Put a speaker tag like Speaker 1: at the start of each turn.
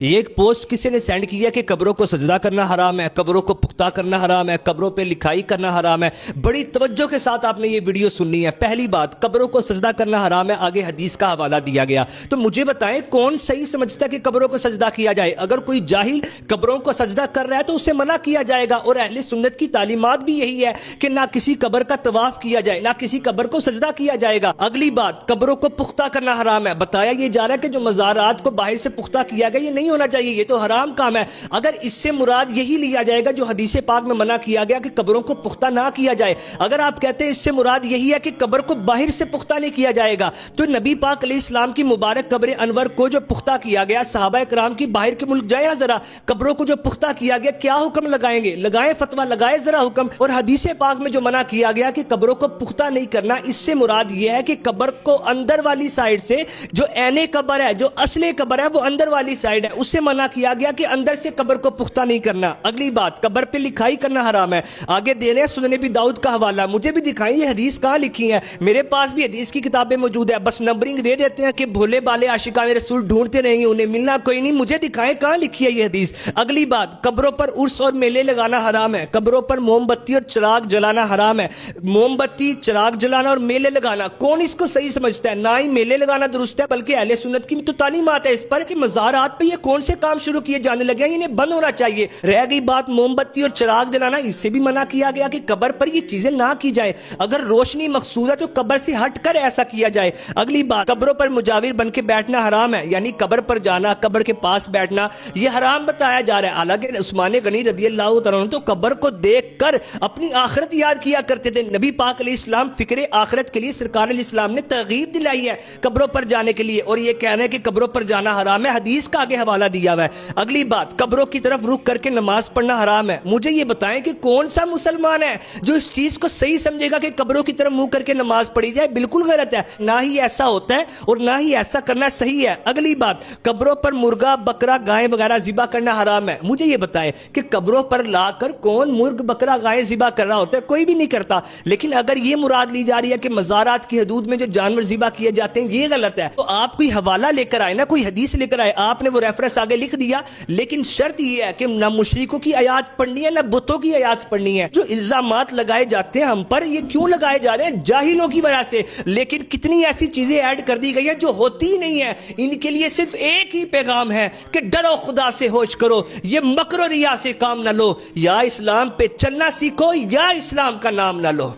Speaker 1: یہ ایک پوسٹ کسی نے سینڈ کیا کہ قبروں کو سجدہ کرنا حرام ہے، قبروں کو پختہ کرنا حرام ہے، قبروں پہ لکھائی کرنا حرام ہے۔ بڑی توجہ کے ساتھ آپ نے یہ ویڈیو سننی ہے۔ پہلی بات، قبروں کو سجدہ کرنا حرام ہے، آگے حدیث کا حوالہ دیا گیا۔ تو مجھے بتائیں کون صحیح سمجھتا ہے کہ قبروں کو سجدہ کیا جائے؟ اگر کوئی جاہل قبروں کو سجدہ کر رہا ہے تو اسے منع کیا جائے گا، اور اہل سنت کی تعلیمات بھی یہی ہے کہ نہ کسی قبر کا طواف کیا جائے، نہ کسی قبر کو سجدہ کیا جائے گا۔ اگلی بات، قبروں کو پختہ کرنا حرام ہے۔ بتایا یہ جا رہا ہے کہ جو مزارات کو باہر سے پختہ کیا گیا یہ نہیں ہونا چاہیے، یہ تو حرام کام ہے۔ اگر اس سے مراد یہی لیا جائے گا جو حدیث پاک میں منع کیا گیا کہ قبروں کو پختہ نہ کیا جائے، اگر آپ کہتے ہیں اس سے مراد یہی ہے کہ قبر کو باہر سے پختہ نہیں کیا جائے گا، تو نبی پاک علیہ السلام کی مبارک قبر انور کو جو پختہ کیا گیا، صحابہ کرام کی باہر کے ملک جائے ذرا، قبروں کو جو پختہ کیا گیا کیا حکم لگائیں گے؟ لگائیں فتویٰ، لگائیں ذرا حکم۔ اور حدیث پاک میں جو منع کیا گیا کہ قبروں کو پختہ نہیں کرنا، اس سے مراد یہ ہے کہ قبر کو اندر والی سائڈ سے، جو عین قبر ہے، جو اصل قبر ہے، وہ اندر والی سائڈ ہے، اس سے منع کیا گیا کہ اندر سے قبر کو پختہ نہیں کرنا۔ اگلی بات، قبر پہ لکھائی کرنا حرام ہے۔ آگے دے رہے ہیں سنن ابی داؤد کا حوالہ، مجھے بھی دکھائیں یہ حدیث کہاں لکھی ہیں۔ میرے پاس بھی حدیث کی کتابیں موجود ہیں، بس نمبرنگ دے دیتے ہیں کہ بھولے بالے عاشقان رسول ڈھونڈتے رہیں گے، انہیں ملنا کوئی نہیں۔ مجھے دکھائیں کہاں لکھی ہے یہ حدیث۔ اگلی بات، قبروں پر عرس اور میلے لگانا حرام ہے، قبروں پر موم بتی اور چراغ جلانا حرام ہے۔ موم بتی، چراغ جلانا اور میلے لگانا، کون اس کو صحیح سمجھتا ہے؟ نہ ہی میلے لگانا درست ہے، بلکہ اہل سنت کی تو تعلیمات ہے اس پر کہ مزارات پہ یہ کون سے کام شروع کیے جانے لگے ہیں، انہیں بند ہونا چاہیے۔ رہ گئی بات موم بتی اور چراغ جلانا، اس سے بھی منع کیا گیا کہ قبر پر یہ چیزیں نہ کی جائیں۔ اگر روشنی مقصود ہے تو قبر سے ہٹ کر ایسا کیا جائے۔ اگلی بات، قبروں پر مجاور بن کے بیٹھنا حرام ہے، یعنی قبر پر جانا، قبر کے پاس بیٹھنا، یہ حرام بتایا جا رہا ہے۔ حالانکہ عثمان غنی رضی اللہ تعالیٰ عنہ تو قبر کو دیکھ کر اپنی آخرت یاد کیا کرتے تھے۔ نبی پاک علیہ السلام فکر آخرت کے لیے سرکار علیہ السلام نے ترغیب دلائی ہے قبروں پر جانے کے لیے، اور یہ کہنا ہے کہ قبروں پر جانا حرام ہے، حدیث کا آگے حوالہ دیا ہوا ہے۔ اگلی بات، قبروں کی طرف رخ کر کے نماز پڑھنا حرام ہے۔ مجھے یہ بتائیں کہ کون سا مسلمان ہے جو اس چیز کو صحیح سمجھے گا کہ قبروں کی طرف منہ کر کے نماز پڑھی جائے؟ بالکل غلط ہے، نہ ہی ایسا ہوتا ہے اور نہ ہی ایسا کرنا صحیح ہے۔ اگلی بات، قبروں پر مرغا، بکرا، گائے وغیرہ ذبح کرنا حرام ہے۔ مجھے یہ بتائیں کہ قبروں پر لا کر کون مرغ، بکرا، گائے ذبح کر رہا ہوتا ہے؟ کوئی بھی نہیں کرتا۔ لیکن اگر یہ مراد لی جا رہی ہے کہ مزارات کی حدود میں جو جانور ذبح کیے جاتے ہیں یہ غلط ہے، تو آپ کوئی حوالہ لے کر آئے نا، کوئی حدیث لے کر آئے، آپ نے وہ ریفرنس آگے لکھ دیا، لیکن شرط یہ ہے کہ نہ مشرکوں کی آیات پڑھنی ہے نہ بتوں کی آیات پڑھنی ہے۔ جو الزامات لگائے جاتے ہیں ہم پر، یہ کیوں لگائے جا رہے ہیں؟ جاہلوں کی وجہ سے۔ لیکن کتنی ایسی چیزیں ایڈ کر دی گئی ہیں جو ہوتی ہی نہیں ہے۔ ان کے لیے صرف ایک ہی پیغام ہے کہ ڈرو خدا سے، ہوش کرو، یہ مکر و ریا سے کام نہ لو، یا اسلام پہ چلنا سیکھو یا اسلام کا نام نہ لو۔